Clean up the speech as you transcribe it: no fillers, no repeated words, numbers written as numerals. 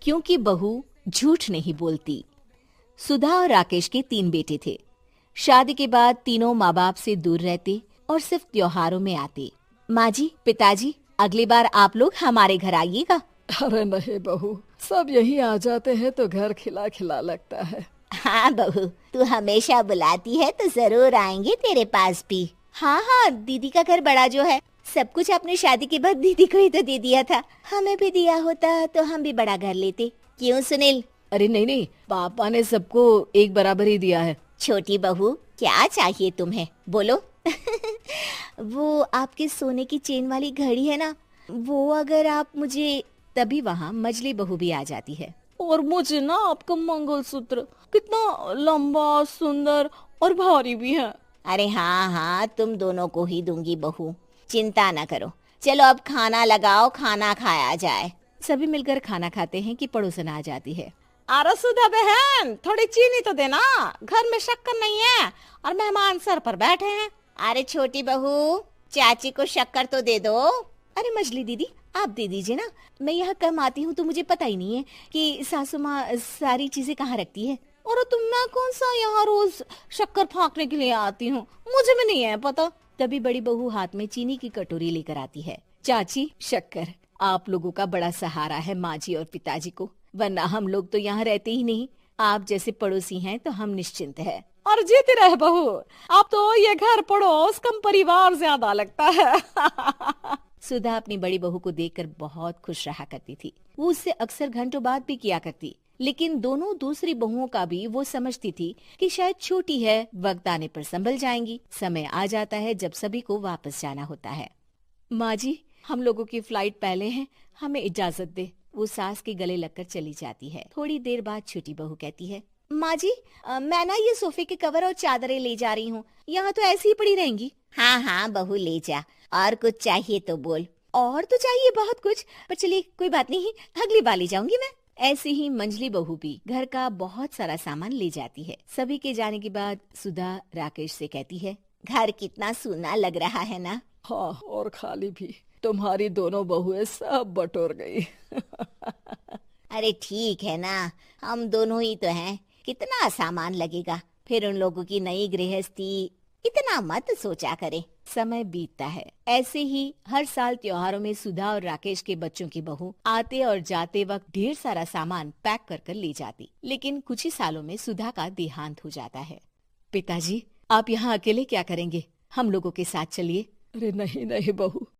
क्योंकि बहू झूठ नहीं बोलती। सुधा और राकेश के 3 बेटे थे। शादी के बाद तीनों माँ बाप से दूर रहते और सिर्फ त्योहारों में आते। माँ जी, पिताजी, अगली बार आप लोग हमारे घर आइएगा। अरे नहीं बहू, सब यही आ जाते हैं तो घर खिला खिला लगता है। हाँ बहू, तू हमेशा बुलाती है तो जरूर आएंगे तेरे पास भी। हाँ हाँ, दीदी का घर बड़ा जो है, सब कुछ आपने शादी के बाद दीदी को ही तो दे दिया था। हमें भी दिया होता तो हम भी बड़ा घर लेते। क्यों सुनील? अरे नहीं नहीं, पापा ने सबको एक बराबर ही दिया है। छोटी बहू, क्या चाहिए तुम्हें, बोलो। वो आपके सोने की चेन वाली घड़ी है ना, वो अगर आप मुझे, तभी वहाँ मजली बहू भी आ जाती है। और मुझे ना आपका मंगलसूत्र कितना लंबा, सुंदर और भारी भी है। अरे हाँ हाँ, तुम दोनों को ही दूंगी बहू, चिंता न करो। चलो अब खाना लगाओ, खाना खाया जाए। सभी मिलकर खाना खाते हैं कि पड़ोसन आ जाती है। अरे सुधा बहन, थोड़ी चीनी तो देना, घर में शक्कर नहीं है और मेहमान सर पर बैठे हैं। अरे छोटी बहू, चाची को शक्कर तो दे दो। अरे मजली दीदी, आप दे दीजिए ना, मैं यहाँ कम आती हूँ तो मुझे पता ही नहीं है कि सासू माँ सारी चीजें कहाँ रखती है। और तुम, मैं कौन सा यहाँ रोज शक्कर फाँकने के लिए आती हूँ, मुझे भी नहीं है पता। तभी बड़ी बहू हाथ में चीनी की कटोरी लेकर आती है। चाची, शक्कर आप लोगों का बड़ा सहारा है माँ जी और पिताजी को, वरना हम लोग तो यहाँ रहते ही नहीं। आप जैसे पड़ोसी हैं तो हम निश्चिंत है। और जीती रहे बहू, आप तो ये घर पड़ोस कम परिवार ज्यादा लगता है। सुधा अपनी बड़ी बहू को देखकर बहुत खुश रहा करती थी। वो उससे अक्सर घंटों बात भी किया करती, लेकिन दोनों दूसरी बहुओं का भी वो समझती थी कि शायद छोटी है, वक्त आने पर संभल जाएंगी। समय आ जाता है जब सभी को वापस जाना होता है। माँ जी, हम लोगों की फ्लाइट पहले है, हमें इजाजत दे। वो सास के गले लगकर चली जाती है। थोड़ी देर बाद छोटी बहू कहती है, माँ जी, मैं ना ये सोफे के कवर और चादरें ले जा रही हूँ, यहाँ तो ऐसी ही पड़ी रहेंगी। हाँ हाँ बहू, ले जा। और कुछ चाहिए तो बोल। और तो चाहिए बहुत कुछ, पर चलिए कोई बात नहीं, अगली बार ले जाऊंगी मैं। ऐसे ही मंजली बहू भी घर का बहुत सारा सामान ले जाती है। सभी के जाने के बाद सुधा राकेश से कहती है, घर कितना सूना लग रहा है ना। हाँ, और खाली भी। तुम्हारी दोनों बहुएं सब बटोर गई। अरे ठीक है ना, हम दोनों ही तो हैं, कितना सामान लगेगा। फिर उन लोगों की नई गृहस्थी, इतना मत सोचा करे। समय बीतता है। ऐसे ही हर साल त्योहारों में सुधा और राकेश के बच्चों की बहू आते और जाते वक्त ढेर सारा सामान पैक कर कर ले जाती। लेकिन कुछ ही सालों में सुधा का देहांत हो जाता है। पिताजी, आप यहाँ अकेले क्या करेंगे? हम लोगों के साथ चलिए। अरे नहीं नहीं बहू,